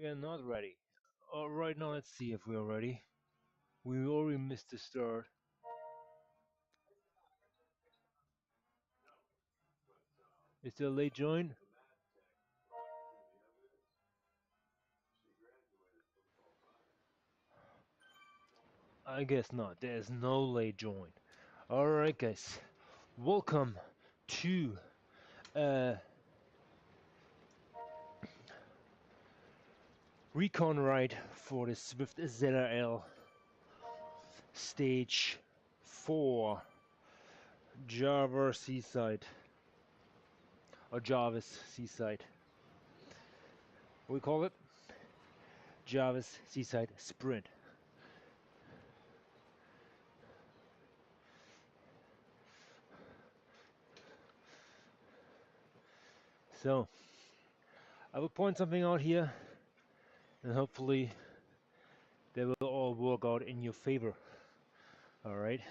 We are not ready. Right now, let's see if we are ready. We already missed the start. Is there a late join? I guess not. There's no late join. Alright, guys. Welcome to Recon ride for the Zwift ZRL Stage 4 Jarvis Seaside. Or Jarvis Seaside. What we call it? Jarvis Seaside Sprint. So, I will point something out here, and hopefully they will all work out in your favor. Alright?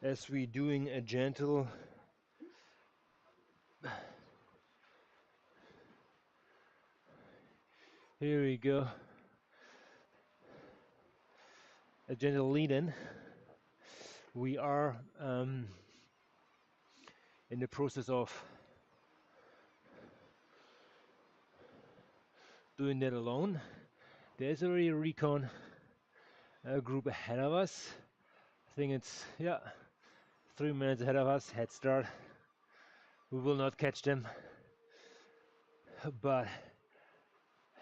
As we're doing a gentle here we go. A gentle lead-in. We are in the process of doing that alone. There's already a recon group ahead of us. I think it's 3 minutes ahead of us, head start. We will not catch them, but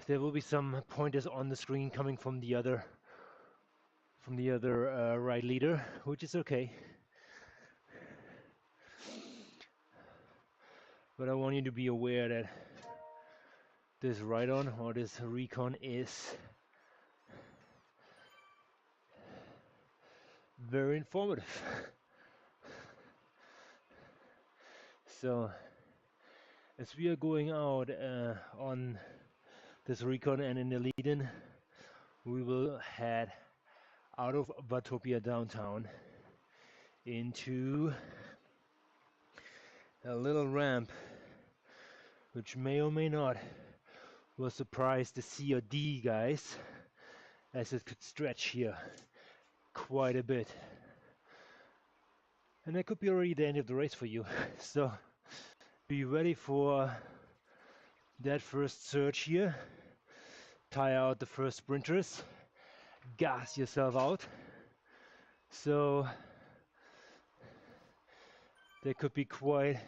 there will be some pointers on the screen coming from the other ride leader, which is okay. But I want you to be aware that this ride-on or this recon is very informative. So, as we are going out on this recon and in the lead-in, we will head out of Watopia downtown into a little ramp, which may or may not will surprise the C or D guys, as it could stretch here quite a bit. And that could be already the end of the race for you. So be ready for that first surge here. Tire out the first sprinters. Gas yourself out. So that could be quite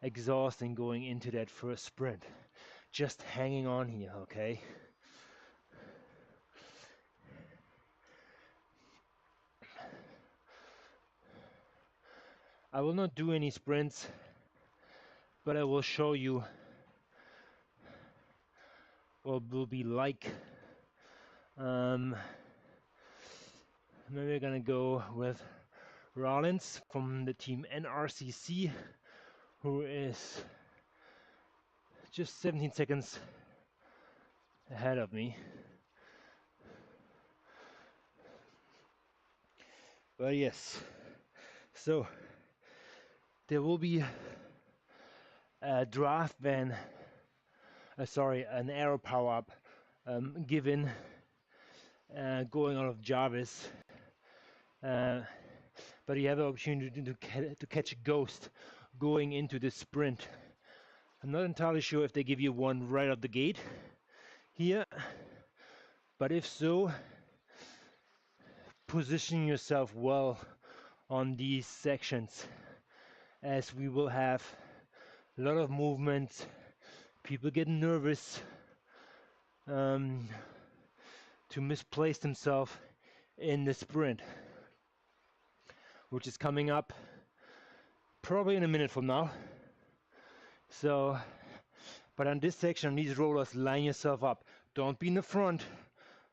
exhausting going into that first sprint. Just hanging on here, okay? I will not do any sprints, but I will show you what will be like. Maybe we're gonna go with Rollins from the team NRCC, who is just 17 seconds ahead of me. But yes, so there will be a draft van, an aero power up given going out of Jarvis, but you have the opportunity to catch a ghost going into the sprint. I'm not entirely sure if they give you one right out the gate here, but if so, position yourself well on these sections, as we will have a lot of movement. People get nervous to misplace themselves in the sprint, which is coming up probably in a minute from now. So, but on this section, on these rollers, line yourself up. Don't be in the front,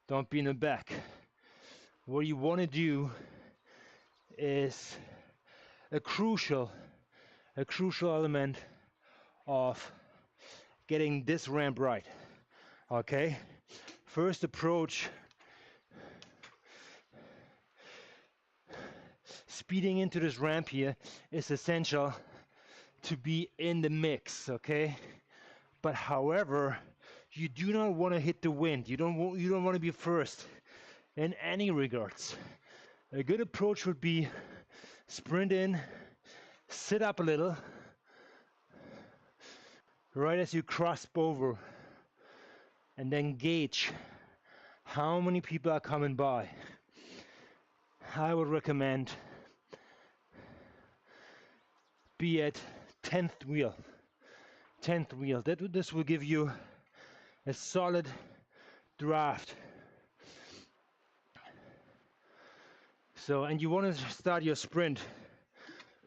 don't be in the back. What you want to do is a crucial element of getting this ramp right. Okay, first approach, speeding into this ramp here is essential to be in the mix, okay? But however, You do not want to hit the wind. You don't want to be first in any regards. A good approach would be sprint in, sit up a little, right as you cross over, and then gauge how many people are coming by. I would recommend be at 10th wheel. This will give you a solid draft. So, and you want to start your sprint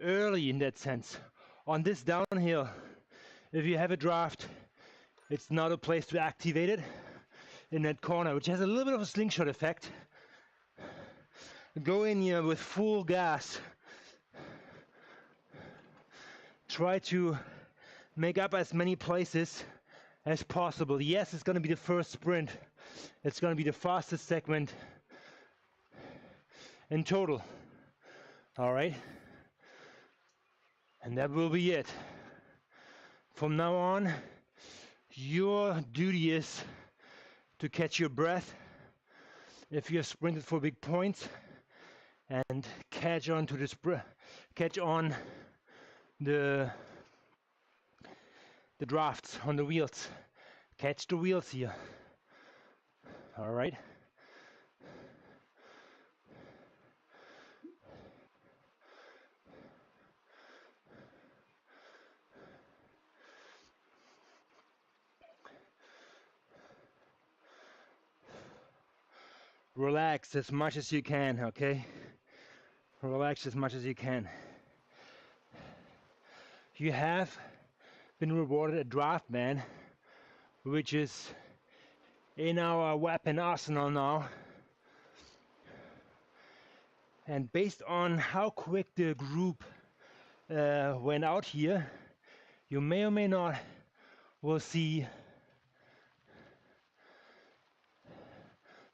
early in that sense. On this downhill, if you have a draft, it's not a place to activate it in that corner, which has a little bit of a slingshot effect. Go in here with full gas. Try to make up as many places as possible. Yes, it's going to be the first sprint. It's going to be the fastest segment in total. All right. And that will be it. From now on, your duty is to catch your breath if you have sprinted for big points, and catch on to the drafts on the wheels. Catch the wheels here. All right. Relax as much as you can, okay? Relax as much as you can. You have been rewarded a draft man, which is in our weapon arsenal now. And based on how quick the group went out here, you may or may not will see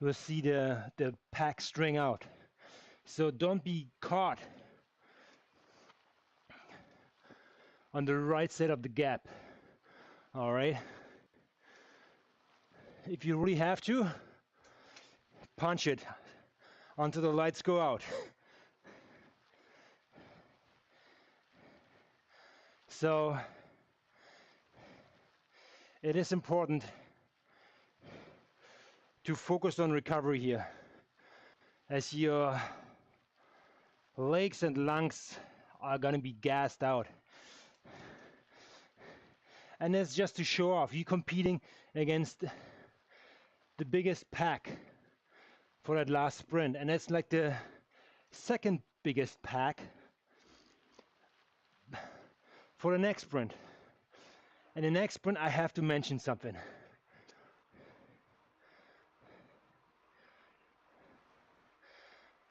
the pack string out. So don't be caught on the right side of the gap. All right. If you really have to, punch it until the lights go out. So it is important to focus on recovery here, as your legs and lungs are going to be gassed out. And that's just to show off. You're competing against the biggest pack for that last sprint, and that's like the second biggest pack for the next sprint. And the next sprint, I have to mention something.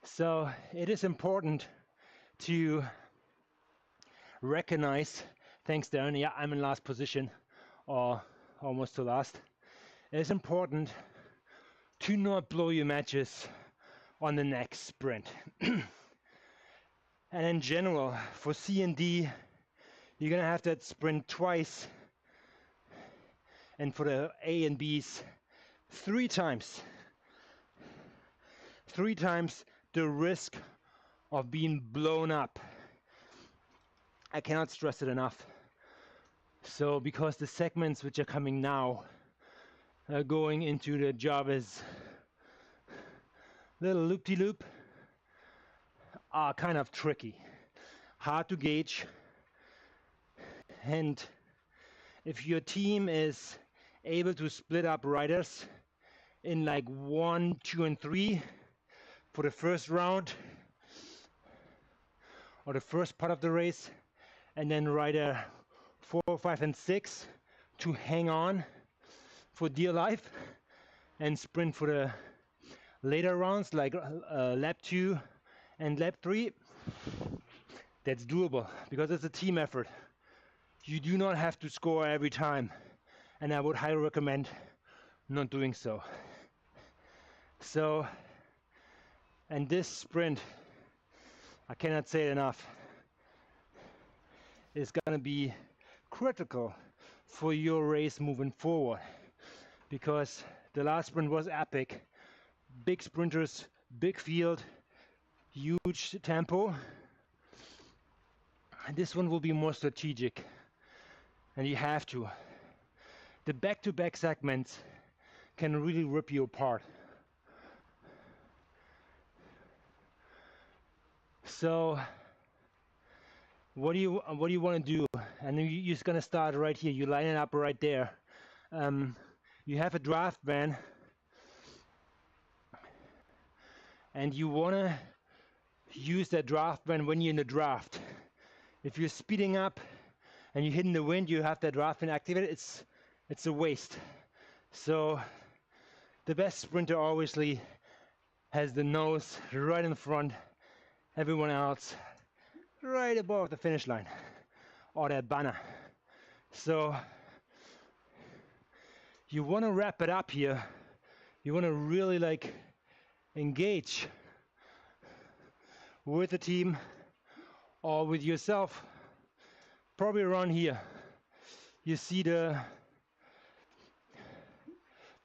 So it is important to recognize, thanks Darren, yeah, I'm in last position, or almost to last. It is important to not blow your matches on the next sprint. And in general, for C and D, you're gonna have that sprint twice, and for the A and Bs, 3 times. 3 times the risk of being blown up. I cannot stress it enough. So because the segments which are coming now going into the Jarvis little loop-de-loop are kind of tricky, hard to gauge, and if your team is able to split up riders in like 1, 2, and 3 for the first round or the first part of the race, and then rider 4, 5, and 6 to hang on for dear life and sprint for the later rounds like lap 2 and lap 3, that's doable because it's a team effort. You do not have to score every time, and I would highly recommend not doing so. So, and this sprint, I cannot say it enough, is going to be critical for your race moving forward. because the last sprint was epic. Big sprinters, big field, huge tempo. And this one will be more strategic, and you have to. The back-to-back segments can really rip you apart. So what do you want to do? And you're just gonna start right here. You line it up right there. You have a draft van, and you wanna use that draft van when you're in the draft. If you're speeding up and you're hitting the wind, you have that draft van activated. It's a waste. So the best sprinter obviously has the nose right in front. Everyone else right above the finish line or that banner. So you want to wrap it up here. You want to really like engage with the team or with yourself. Probably around here. You see the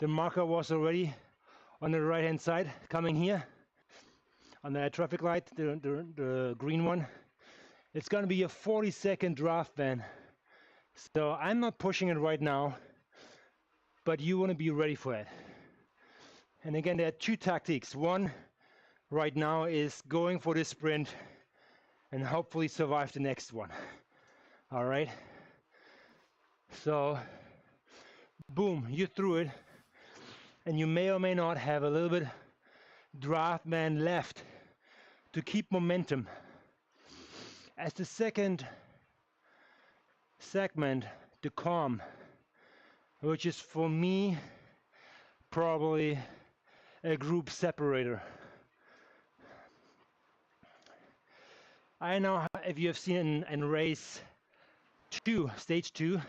marker was already on the right hand side coming here on the traffic light, the green one. It's going to be a 40-second draft van. So I'm not pushing it right now, but you want to be ready for it. And again, there are two tactics. One right now is going for this sprint and hopefully survive the next one. All right. So boom, you threw it, and you may or may not have a little bit draft van left to keep momentum. As the second segment, the calm, which is for me probably a group separator. I don't know if you have seen in race 2, stage 2,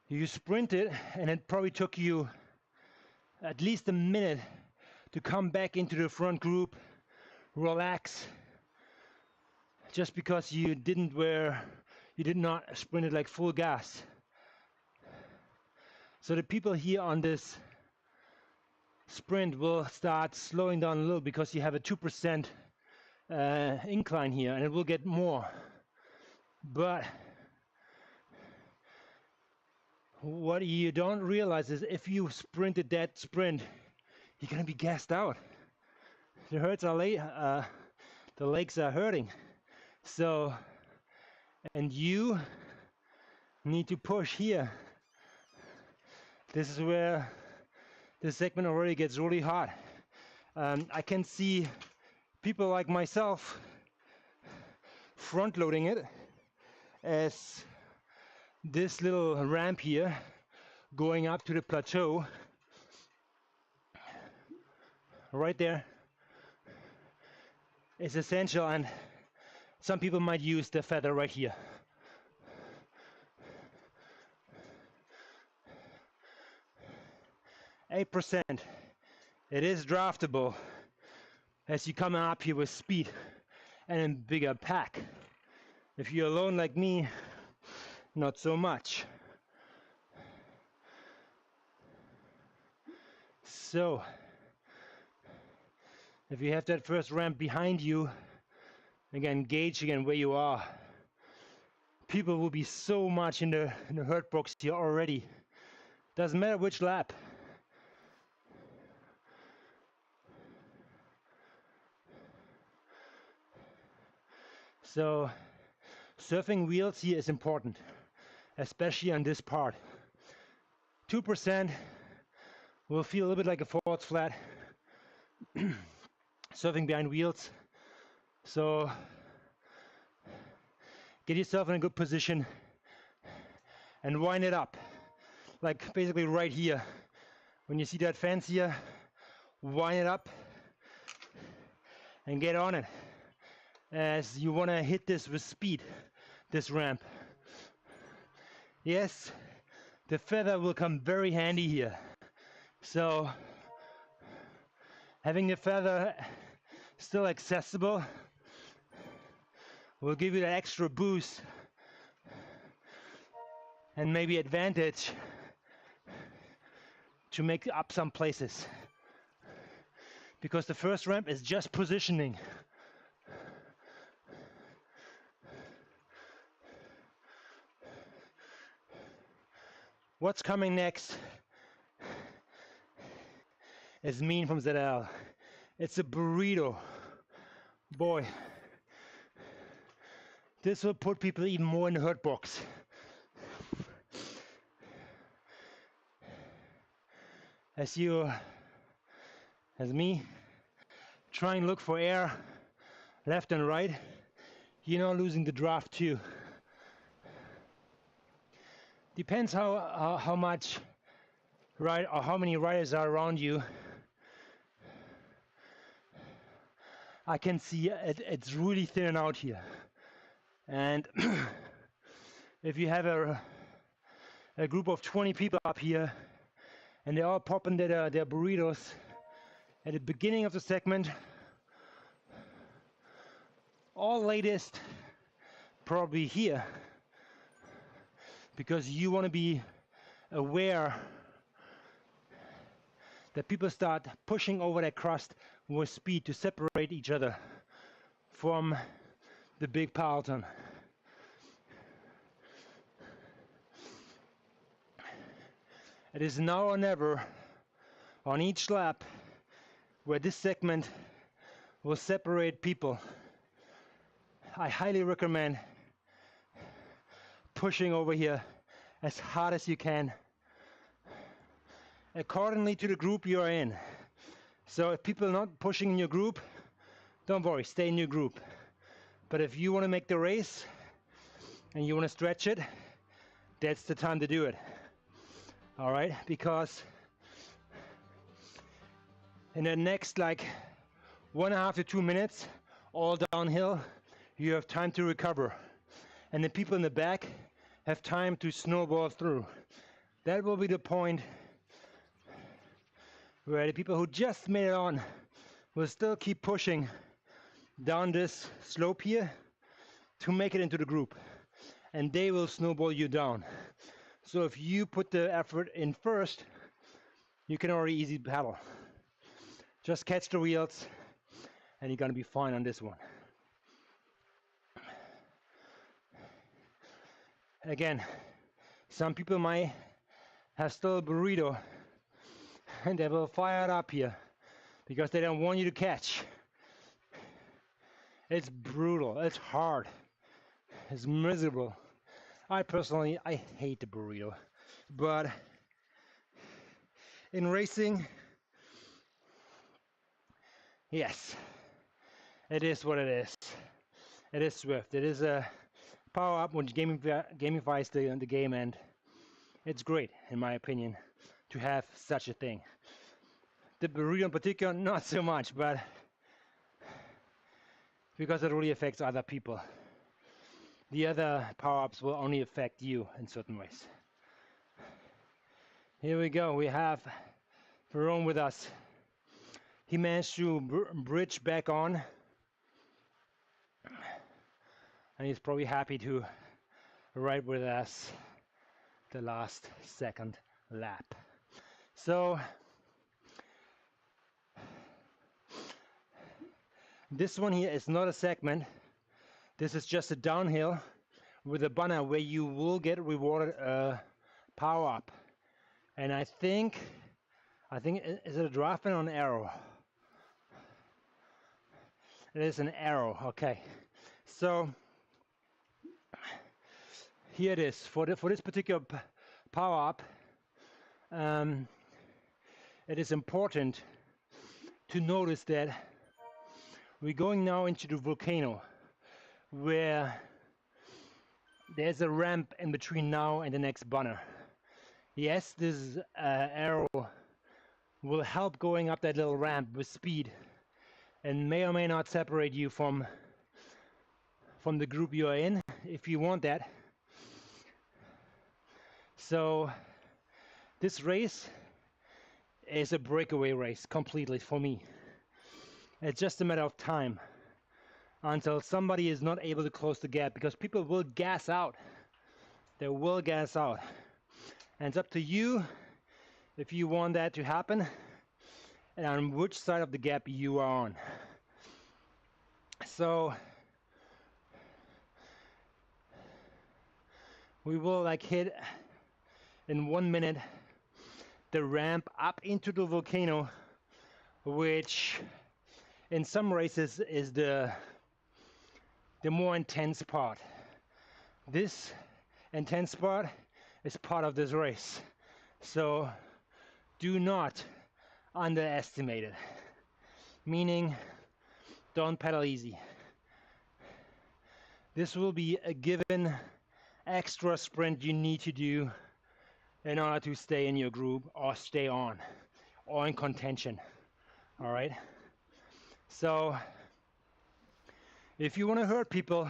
you sprinted and it probably took you at least a minute to come back into the front group, relax, just because you did not sprint it like full gas. So the people here on this sprint will start slowing down a little because you have a 2% incline here, and it will get more. But what you don't realize is if you sprinted that sprint, you're gonna be gassed out. The legs are hurting. So, and you need to push here. This is where the segment already gets really hot. I can see people like myself front loading it as this little ramp here going up to the plateau right there is essential, and some people might use the feather right here. %. It is draftable as you come up here with speed and in bigger pack. If you're alone like me, not so much. So if you have that first ramp behind you, again, gauge again where you are. People will be so much in the hurt box here already. Doesn't matter which lap. So surfing wheels here is important, especially on this part. 2% will feel a little bit like a forward flat surfing behind wheels. So get yourself in a good position and wind it up, like basically right here. When you see that fence here, wind it up and get on it, as you want to hit this with speed, this ramp. Yes, the feather will come very handy here. So having the feather still accessible will give you that extra boost and maybe advantage to make up some places, because the first ramp is just positioning. What's coming next is mean from ZRL. It's a burrito. Boy, this will put people even more in the hurt box. As me, try and look for air left and right, you're not losing the draft too. Depends how much right or how many riders are around you. I can see it's really thinning out here, and if you have a group of 20 people up here and they're all popping their burritos at the beginning of the segment, all latest probably here, because you want to be aware that people start pushing over that crust with speed to separate each other from the big peloton. It is now or never on each lap where this segment will separate people. I highly recommend pushing over here as hard as you can, accordingly to the group you are in. So if people are not pushing in your group, don't worry, stay in your group. But if you want to make the race and you want to stretch it, that's the time to do it. All right, because in the next like 1.5 to 2 minutes, all downhill, you have time to recover. And the people in the back have time to snowball through. That will be the point where the people who just made it on will still keep pushing down this slope here to make it into the group, and they will snowball you down. So if you put the effort in first, you can already easy paddle. Just catch the wheels and you're gonna be fine on this one. Again, some people might have still a burrito and they will fire it up here because they don't want you to catch. It's brutal, it's hard, it's miserable. I hate the burrito, but in racing, yes, it is what it is. It is Zwift. It is a power up which gamifies the game, and it's great, in my opinion, to have such a thing. The burrito in particular, not so much, but because it really affects other people. The other power-ups will only affect you in certain ways. Here we go, we have Verone with us. He managed to bridge back on, and he's probably happy to ride with us the last second lap. So this one here is not a segment. This is just a downhill with a banner where you will get rewarded a power up. And I think, is it a draft or an arrow? It is an arrow, okay. So here it is, for this particular power up, it is important to notice that we're going now into the volcano, where there's a ramp in between now and the next banner. Yes, this arrow will help going up that little ramp with speed and may or may not separate you from the group you are in, if you want that. So this race is a breakaway race completely for me. It's just a matter of time until somebody is not able to close the gap, because people will gas out. They will gas out. And it's up to you if you want that to happen and on which side of the gap you are on. So we will like hit in 1 minute the ramp up into the volcano, which in some races is the more intense part. This intense part is part of this race, so do not underestimate it, meaning don't pedal easy. This will be a given extra sprint you need to do in order to stay in your group or stay on or in contention. All right, so if you want to hurt people,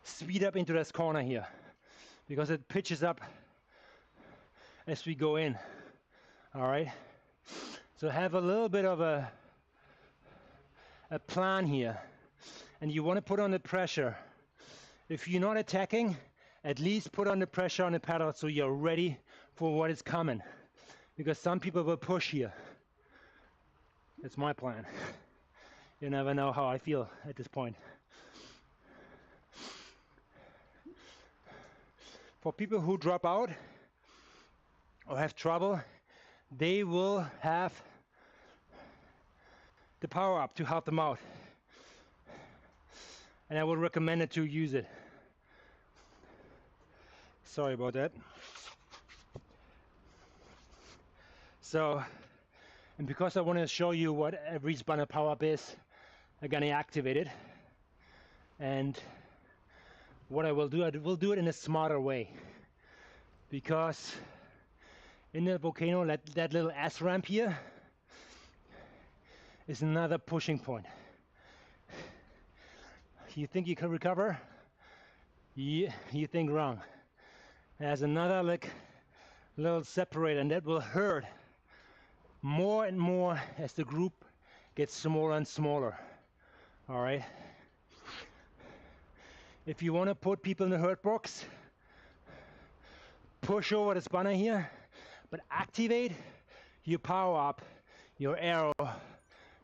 speed up into this corner here because it pitches up as we go in. All right, so have a little bit of a plan here, and you want to put on the pressure. If you're not attacking, at least put on the pressure on the pedal so you're ready for what is coming, because some people will push here. That's my plan. You never know how I feel at this point. For people who drop out or have trouble, they will have the power up to help them out, and I would recommend it to use it. Sorry about that. So, and because I want to show you what every spanner power up is, I'm gonna activate it, and what I will do it in a smarter way, because in the volcano, that little S ramp here is another pushing point. You think you can recover? You think wrong. There's another like little separator, and that will hurt more and more as the group gets smaller and smaller. All right. If you want to put people in the hurt box, push over the spanner here, but activate your power up, your arrow,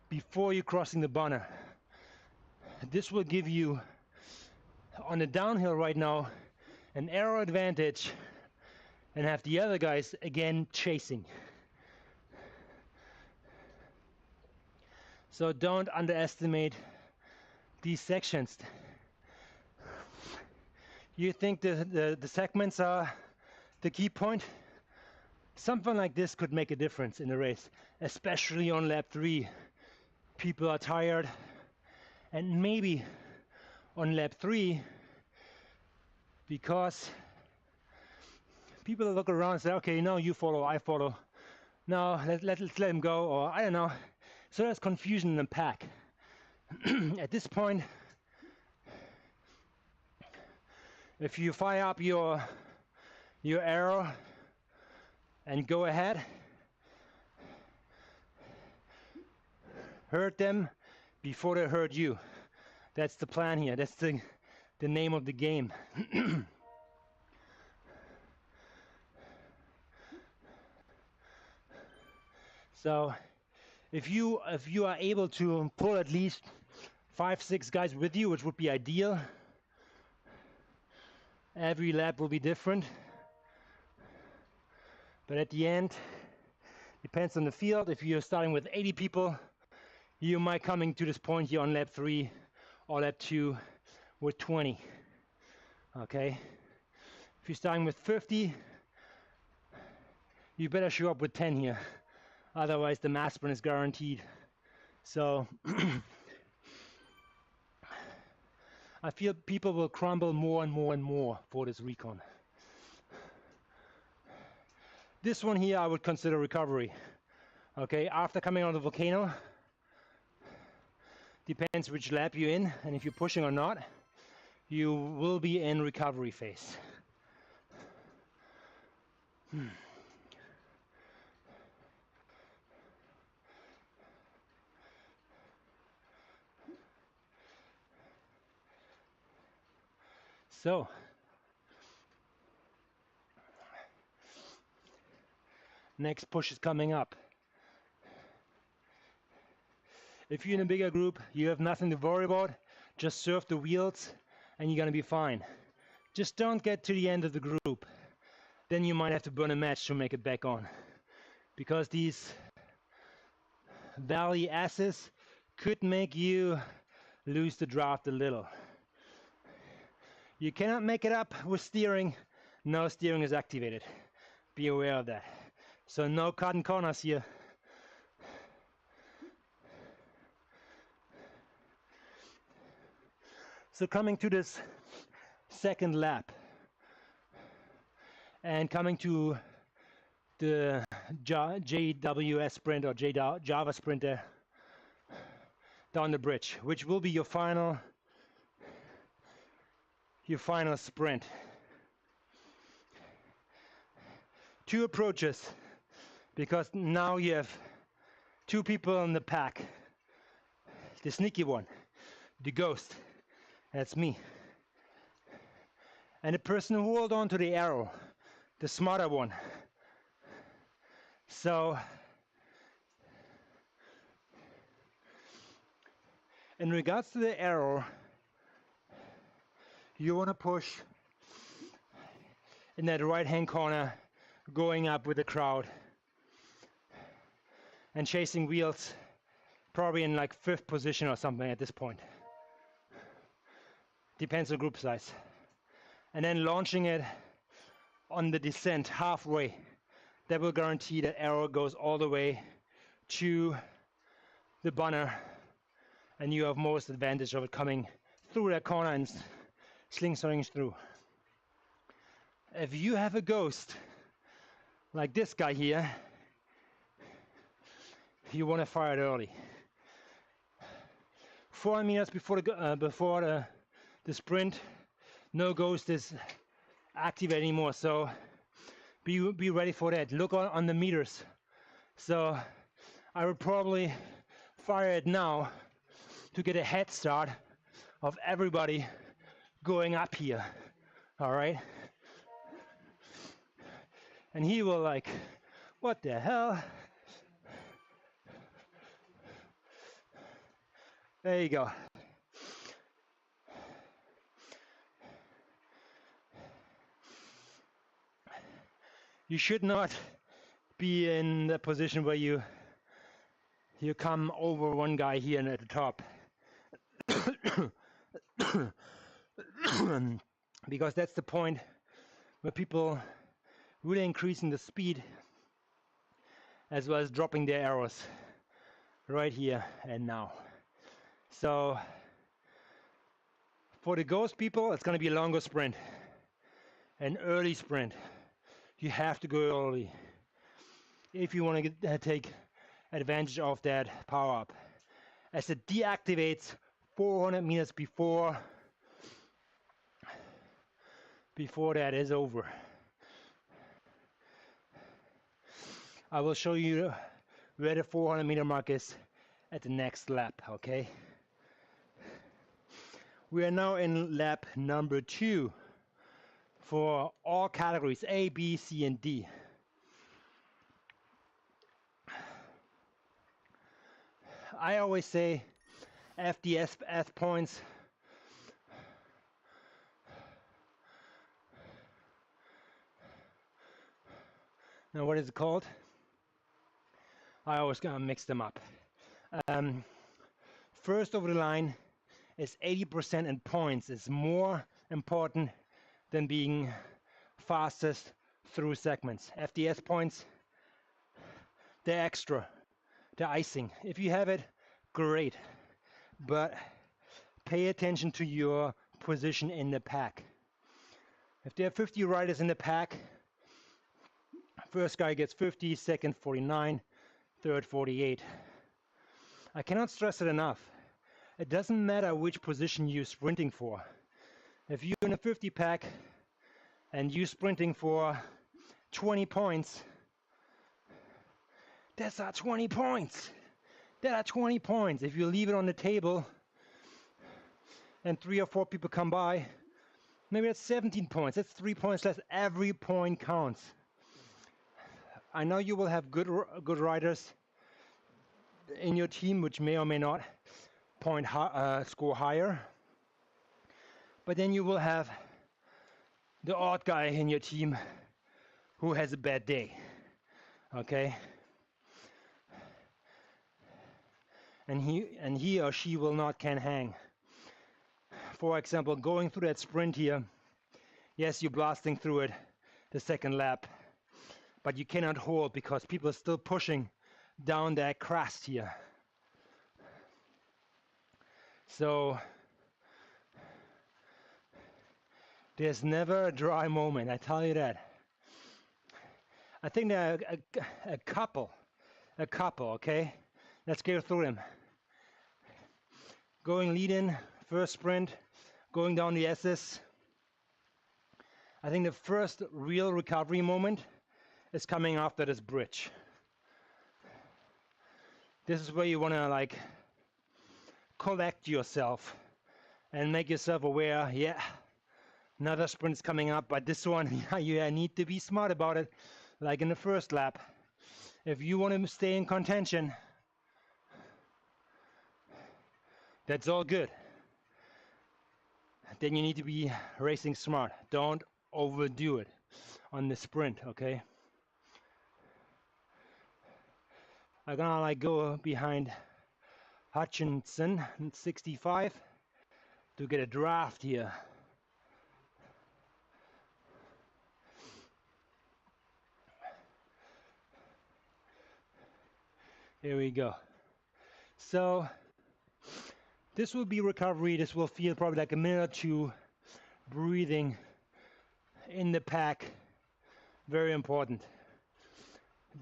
before you're crossing the banner. This will give you, on the downhill right now, an arrow advantage, and have the other guys again chasing. So don't underestimate these sections. You think the segments are the key point? Something like this could make a difference in the race, especially on lap 3. People are tired, and maybe on lap 3, because people look around and say, okay, no, you follow, I follow. No, let's let him go, or I don't know. So there's confusion in the pack. At this point, if you fire up your arrow and go ahead, hurt them before they hurt you. That's the plan here. That's the name of the game. So if you are able to pull at least 5-6 guys with you, which would be ideal, every lap will be different, but at the end depends on the field. If you're starting with 80 people, you might coming to this point here on lap 3 or lap 2 with 20. Okay, if you're starting with 50, you better show up with 10 here, otherwise the mass sprint is guaranteed. So I feel people will crumble more and more and more for this recon. This one here I would consider recovery. Okay, after coming out of the volcano, depends which lap you're in, and if you're pushing or not, you will be in recovery phase. So Next push is coming up. If you're in a bigger group, you have nothing to worry about. Just surf the wheels and you're gonna be fine. Just don't get to the end of the group. Then you might have to burn a match to make it back on. Because these valley asses could make you lose the draft a little. You cannot make it up with steering. No steering is activated. Be aware of that. So no cutting corners here. So coming to this second lap and coming to the JWS sprint or Java sprint there down the bridge, which will be your final sprint. Two approaches, because now you have two people in the pack. The sneaky one, the ghost, that's me. And the person who hold on to the arrow, the smarter one. So in regards to the arrow, you want to push in that right hand corner, going up with the crowd and chasing wheels, probably in like 5th position or something at this point. Depends on group size. And then launching it on the descent halfway. That will guarantee that arrow goes all the way to the banner, and you have most advantage of it coming through that corner and slingshotting through. If you have a ghost like this guy here, you want to fire it early. 400 meters before the sprint, no ghost is active anymore, so be ready for that. Look on the meters. So I would probably fire it now to get a head start of everybody going up here. All right. And he will like, what the hell? There you go. You should not be in the position where you come over one guy here at the top. Because that's the point where people really increasing the speed as well as dropping their arrows right here and now. So for the ghost people, it's going to be a longer sprint, an early sprint. You have to go early if you want to take advantage of that power up, as it deactivates 400 meters before that is over. I will show you where the 400 meter mark is at the next lap, okay? We are now in lap number 2 for all categories A, B, C, and D. I always say FDS points now what is it called? I always gonna mix them up. First over the line is 80% in points. It's more important than being fastest through segments. FDS points, they're extra, they're icing. If you have it, great, but pay attention to your position in the pack. If there are 50 riders in the pack, first guy gets 50, second 49, third 48. I cannot stress it enough. It doesn't matter which position you're sprinting for. If you're in a 50 pack and you're sprinting for 20 points, that's our 20 points. That are 20 points. If you leave it on the table and 3 or 4 people come by, maybe that's 17 points. That's 3 points less. Every point counts. I know you will have good riders in your team, which may or may not score higher. But then you will have the odd guy in your team who has a bad day, okay? And he or she will not can hang. For example, going through that sprint here, yes, you're blasting through it the second lap, but you cannot hold because people are still pushing down that crest here. So there's never a dry moment, I tell you that. I think there are a couple, okay? Let's go through them. Going lead in, first sprint, going down the S's. I think the first real recovery moment is coming after this bridge. This is where you want to like collect yourself and make yourself aware, yeah, another sprint's coming up, but this one, you need to be smart about it, like in the first lap. If you want to stay in contention, that's all good. Then you need to be racing smart. Don't overdo it on the sprint, okay? I'm gonna like go behind Hutchinson in 65 to get a draft here. Here we go. So this will be recovery. This will feel probably like a minute or two breathing in the pack. Very important.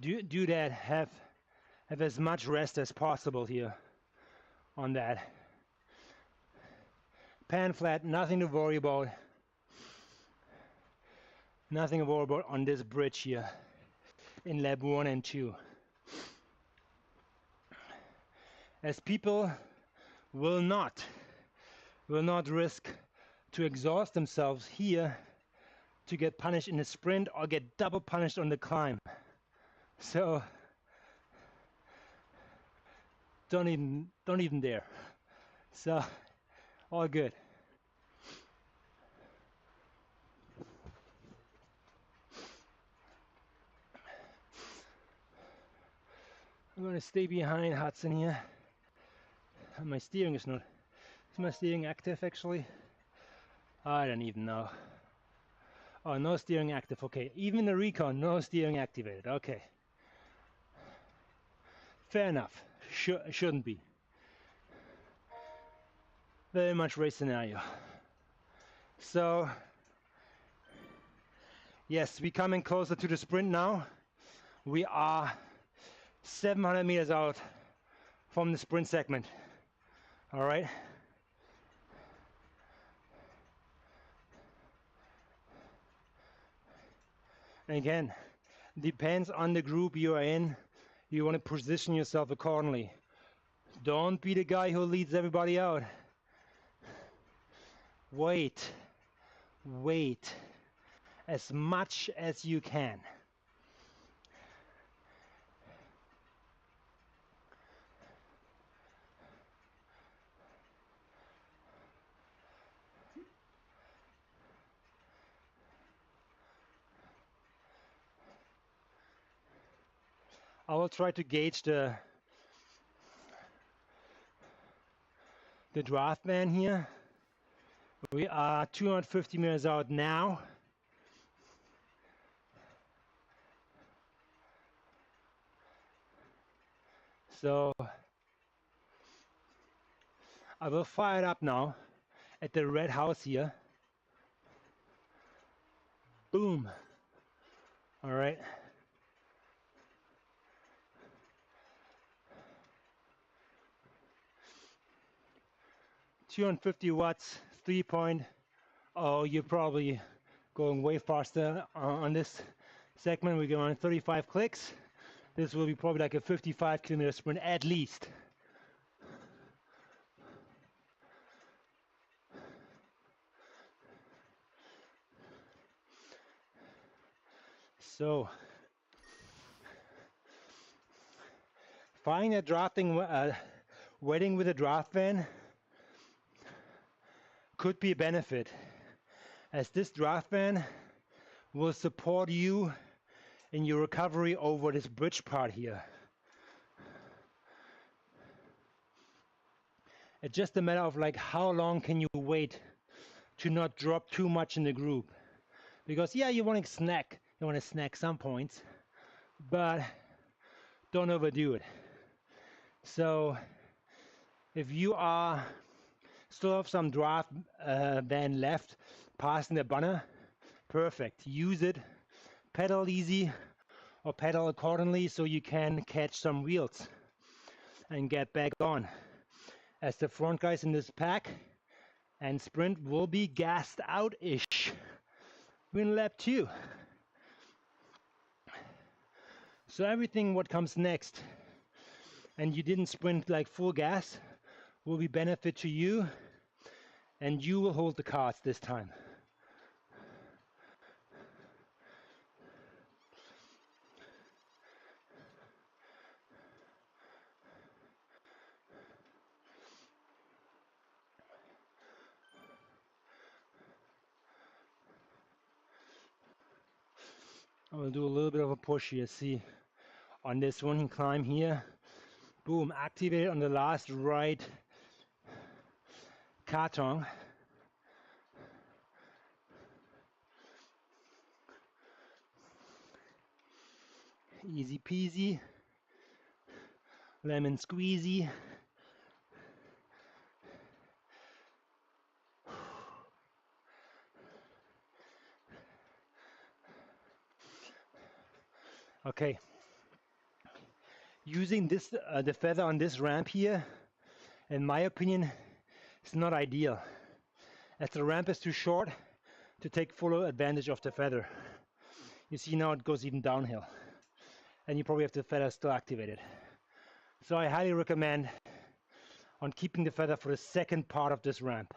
Do that. Have as much rest as possible here on that. Pan flat, nothing to worry about. Nothing to worry about on this bridge here in lap 1 and 2. As people will not risk to exhaust themselves here to get punished in the sprint or get double punished on the climb. So don't even dare. So all good. I'm going to stay behind Hudson here. My steering is not. Is my steering active actually? I don't even know. Oh, no steering active. Okay, even the RECON, no steering activated. Okay. Fair enough. Shouldn't be. Very much race scenario. So, yes, we're coming closer to the sprint now. We are 700 meters out from the sprint segment. All right. Again, depends on the group you are in. You want to position yourself accordingly. Don't be the guy who leads everybody out. Wait as much as you can. I will try to gauge the draft man here. We are 250 meters out now. So I will fire it up now at the red house here. Boom. All right. $250 watts, 3 Oh, you're probably going way faster on this segment. We're going 35 clicks. This will be probably like a 55-kilometer sprint at least. So Finding a drafting, waiting with a draft van could be a benefit, as this draft van will support you in your recovery over this bridge part here. It's just a matter of like how long can you wait to not drop too much in the group, because yeah, you want to snack some points, but don't overdo it. So if you still have some draft van left passing the banner, perfect, use it, pedal easy or pedal accordingly so you can catch some wheels and get back on, as the front guys in this pack and sprint will be gassed out-ish in lap 2. So everything what comes next and you didn't sprint like full gas will be benefit to you, and you will hold the cards this time. I will do a little bit of a push here. See, on this one climb here, boom, activate on the last right carton. Easy peasy, lemon squeezy. Okay, using this the feather on this ramp here, in my opinion, is not ideal, as the ramp is too short to take full advantage of the feather. You see now it goes even downhill, and you probably have the feather still activated. So I highly recommend on keeping the feather for the second part of this ramp.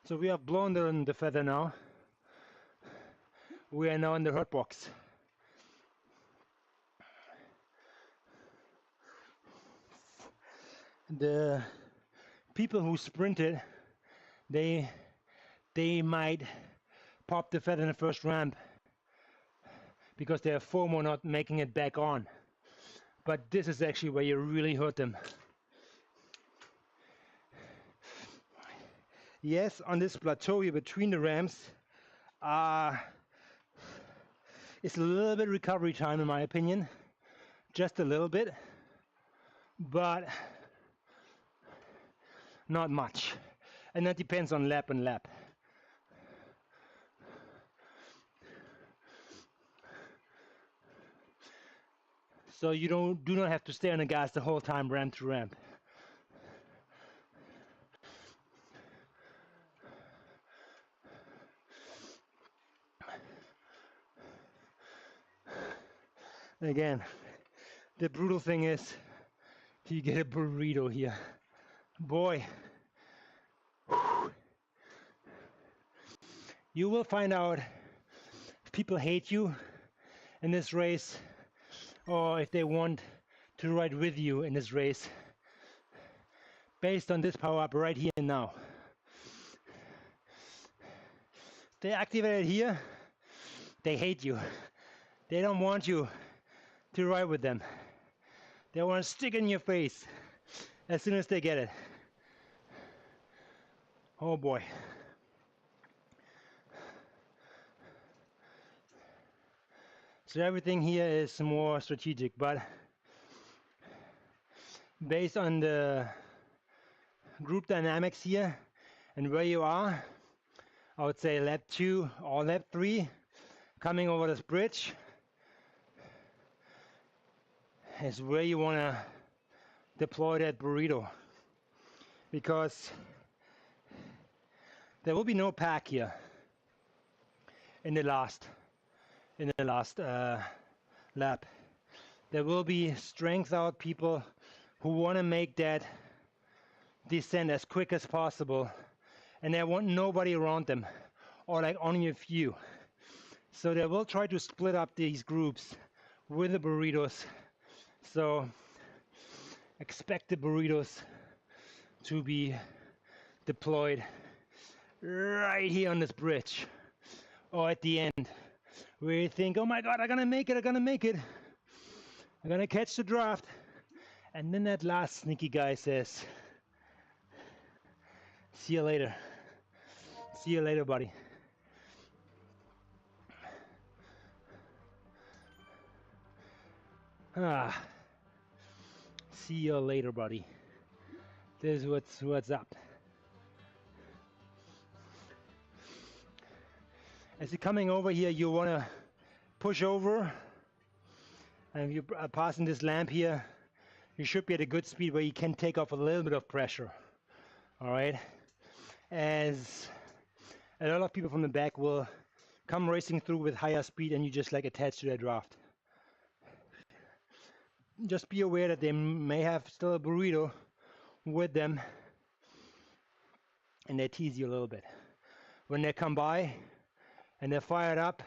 So we have blown the feather now. We are now in the hurt box. The people who sprinted, they might pop the feather in the first ramp because they have FOMO not making it back on. But this is actually where you really hurt them. Yes, on this plateau here between the ramps, it's a little bit recovery time in my opinion, just a little bit, but not much, and that depends on lap and lap. So you do not have to stay on the gas the whole time, ramp to ramp. Again, the brutal thing is you get a burrito here. Boy, you will find out if people hate you in this race or if they want to ride with you in this race based on this power up right here and now. They activate it here, they hate you. They don't want you to ride with them. They want to stick in your face as soon as they get it. Oh boy. So everything here is more strategic, but based on the group dynamics here and where you are, I would say lap 2 or lap 3 coming over this bridge is where you want to deploy that burrito, because there will be no pack here. in the last lap. There will be strength out people who want to make that descent as quick as possible, and they want nobody around them, or like only a few. So they will try to split up these groups with the burritos. So expect the burritos to be deployed right here on this bridge, or at the end, where you think, oh my God, I'm gonna make it, I'm gonna catch the draft. And then that last sneaky guy says, see you later. See you later, buddy. See you later, buddy. This is what's up. As you're coming over here, you want to push over, and if you're passing this lamp here, you should be at a good speed where you can take off a little bit of pressure. All right, as a lot of people from the back will come racing through with higher speed, and you just like attach to their draft. Just be aware that they may have still a burrito with them, and they tease you a little bit. When they come by and they're fired up,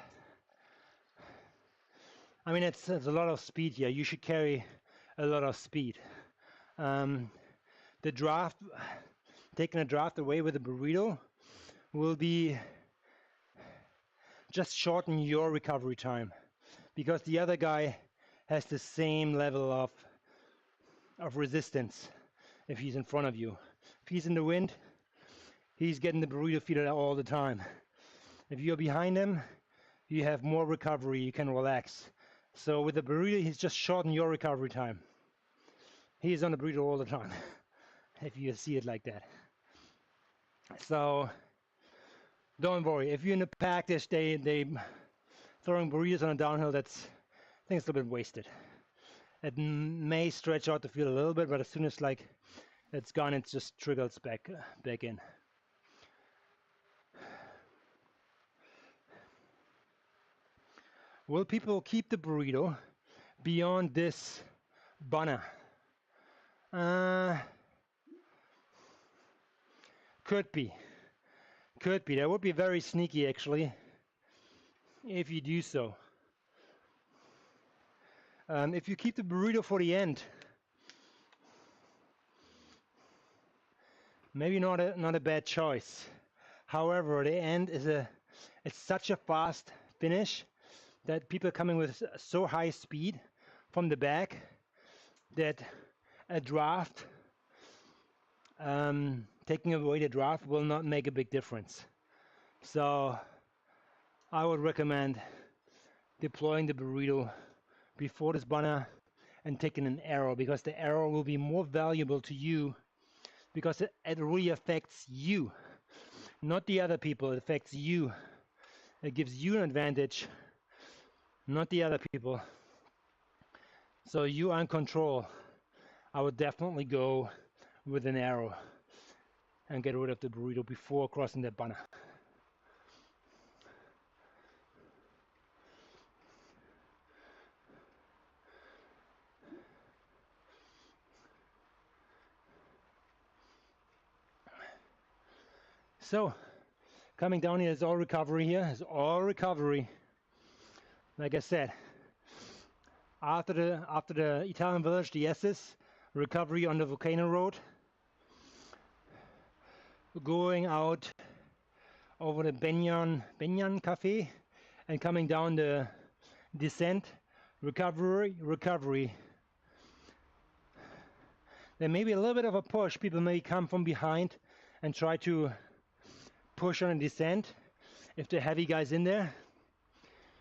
I mean, it's a lot of speed here. You should carry a lot of speed. The draft, taking a draft away with a burrito will be just shorten your recovery time, because the other guy has the same level of resistance if he's in front of you. If he's in the wind, he's getting the burrito feeder all the time. If you're behind him, you have more recovery, you can relax. So with the burrito, he's just shorten your recovery time. He's on the burrito all the time, if you see it like that. So don't worry, if you're in the pack, they throwing burritos on a downhill, I think it's a little bit wasted. It may stretch out the field a little bit, but as soon as like it's gone, it just trickles back in. Will people keep the burrito beyond this banner? Could be. That would be very sneaky, actually, if you do so. If you keep the burrito for the end, maybe not a bad choice. However, the end it's such a fast finish that people coming with so high speed from the back that a draft, taking away the draft will not make a big difference. So I would recommend deploying the burrito before this banner and taking an arrow, because the arrow will be more valuable to you, because it really affects you, not the other people. It affects you. It gives you an advantage, not the other people. So you are in control. I would definitely go with an arrow and get rid of the burrito before crossing that banner. So coming down here is all recovery here. It's all recovery. Like I said, after the Italian village, the S's, recovery on the Volcano Road, going out over the Benyan Cafe and coming down the descent, recovery. There may be a little bit of a push. People may come from behind and try to push on a descent if the heavy guy's in there.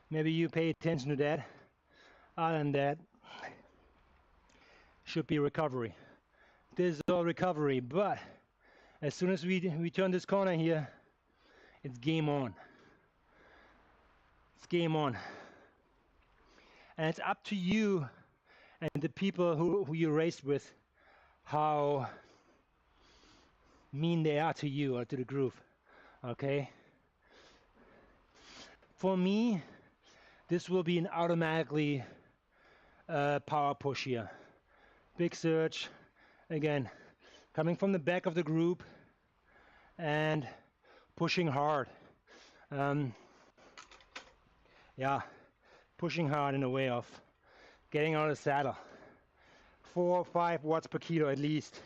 Maybe you pay attention to that. Other than that, should be recovery. This is all recovery, but as soon as we turn this corner here, it's game on. It's game on. And it's up to you and the people who you race with how mean they are to you or to the groove. Okay? For me, this will be an automatically power push here. Big surge, again, coming from the back of the group and pushing hard. Yeah, pushing hard in a way of getting out of the saddle. 4 or 5 watts per kilo at least.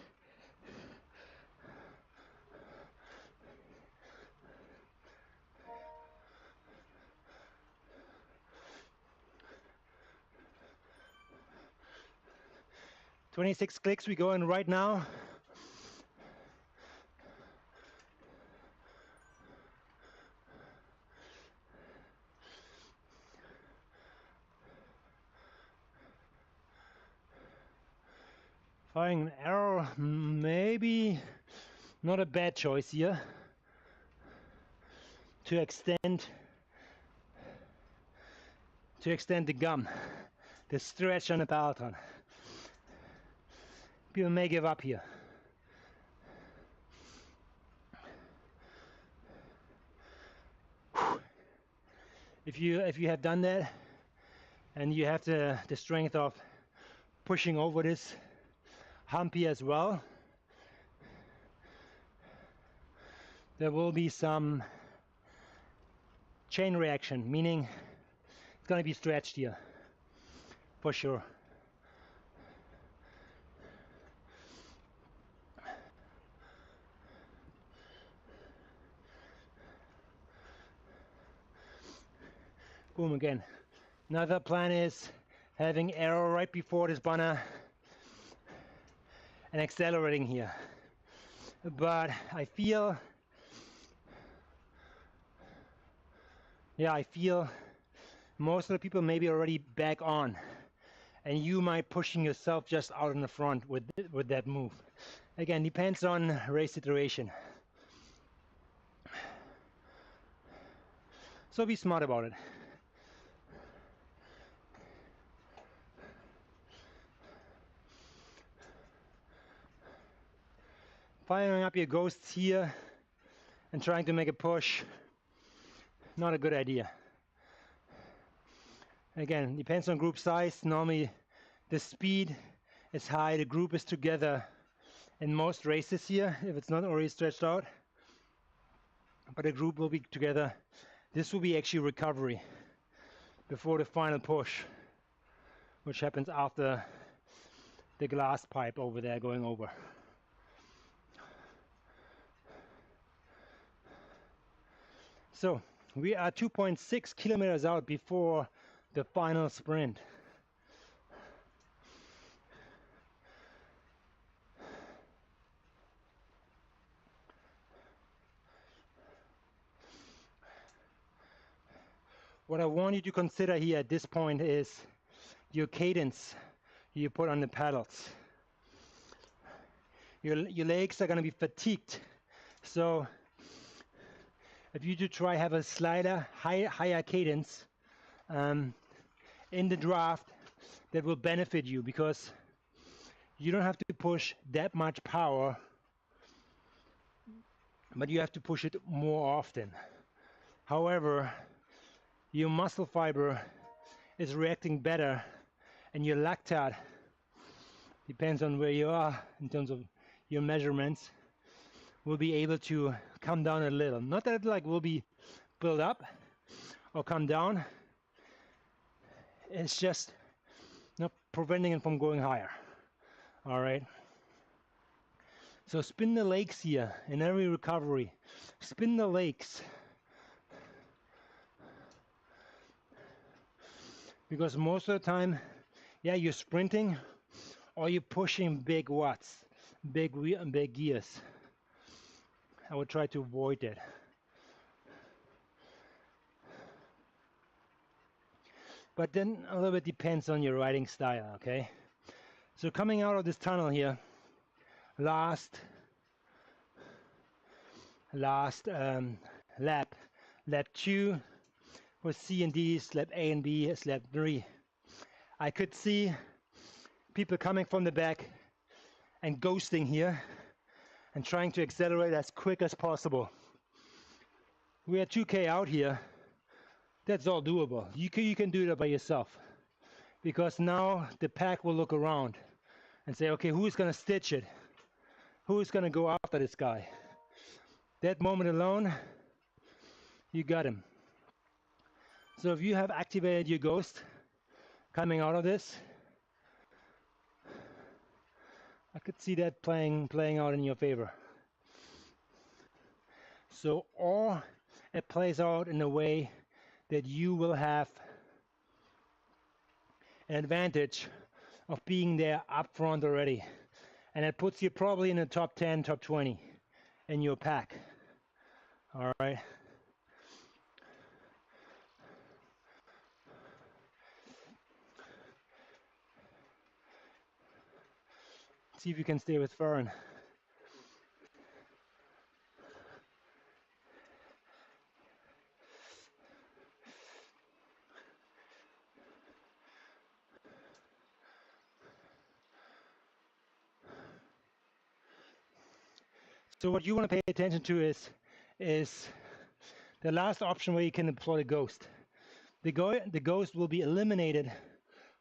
"26 clicks we go in right now. Firing an arrow, maybe not a bad choice here to extend the gum, the stretch on the peloton. People may give up here. If you have done that and you have the strength of pushing over this hump here as well, there will be some chain reaction, meaning it's going to be stretched here for sure. Boom again. Another plan is having arrow right before this banner and accelerating here. But I feel most of the people may be already back on, and you might pushing yourself just out in the front with that move. Again, depends on race situation. So be smart about it. Firing up your ghosts here and trying to make a push, not a good idea. Again, depends on group size. Normally the speed is high, the group is together in most races here, if it's not already stretched out. But the group will be together. This will be actually recovery before the final push, which happens after the glass pipe over there going over. So we are 2.6 kilometers out before the final sprint. What I want you to consider here at this point is your cadence you put on the pedals. Your legs are going to be fatigued, so if you do try have a slider higher cadence in the draft, that will benefit you because you don't have to push that much power, but you have to push it more often. However, your muscle fiber is reacting better, and your lactate, depends on where you are in terms of your measurements, will be able to come down a little. Not that it like will be built up or come down. It's just not preventing it from going higher. All right. So spin the legs here in every recovery. Spin the legs. Because most of the time, yeah, you're sprinting or you're pushing big watts, big gears. I would try to avoid that. But then a little bit depends on your riding style, okay? So coming out of this tunnel here, last lap 2 was C and D, lap A and B is lap 3. I could see people coming from the back and ghosting here and trying to accelerate as quick as possible. We are 2K out here, That's all doable. You can do that by yourself, because now the pack will look around and say, okay, who's going to stitch it? Who's going to go after this guy? That moment alone, you got him. So if you have activated your ghost coming out of this, I could see that playing out in your favor. So, or it plays out in a way that you will have an advantage of being there up front already. And it puts you probably in the top 10, top 20 in your pack. All right. See if you can stay with Farron. So what you want to pay attention to is the last option where you can deploy the ghost. The ghost will be eliminated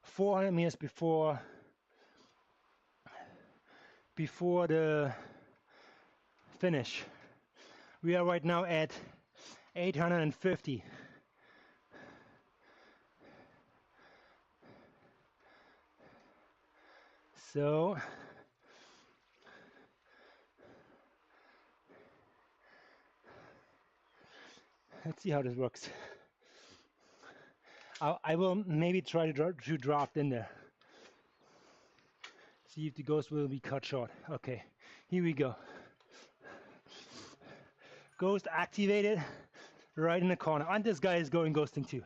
400 meters before the finish. We are right now at 850. So let's see how this works. I will maybe try to draft in there. See if the ghost will be cut short. Okay, here we go. Ghost activated right in the corner. And this guy is going ghosting too.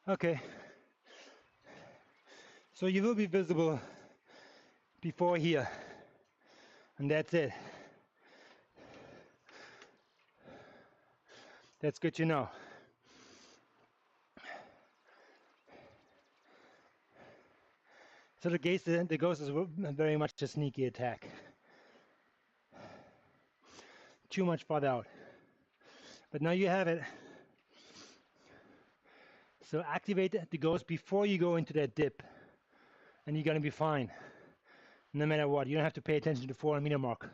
Okay. So you will be visible before here. And that's it. That's good to know. So the ghost is very much a sneaky attack. Too much farther out. But now you have it. So activate the ghost before you go into that dip. And you're going to be fine. No matter what. You don't have to pay attention to the 400 meter mark.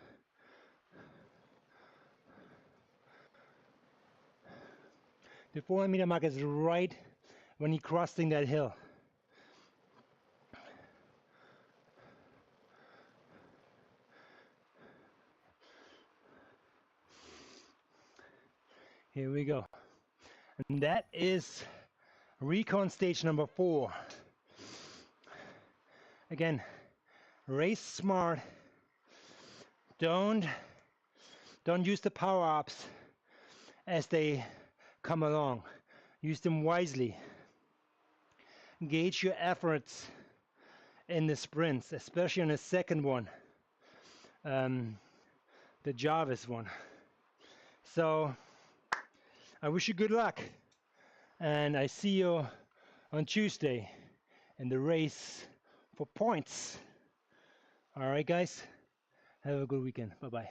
The 400 meter mark is right when you're crossing that hill. Here we go. And that is RECON stage number 4. Again, race smart. Don't use the power-ups as they come along. Use them wisely. Gauge your efforts in the sprints, especially on the second one, the Jarvis one. So I wish you good luck, and I see you on Tuesday in the race for points. All right, guys, have a good weekend. Bye-bye.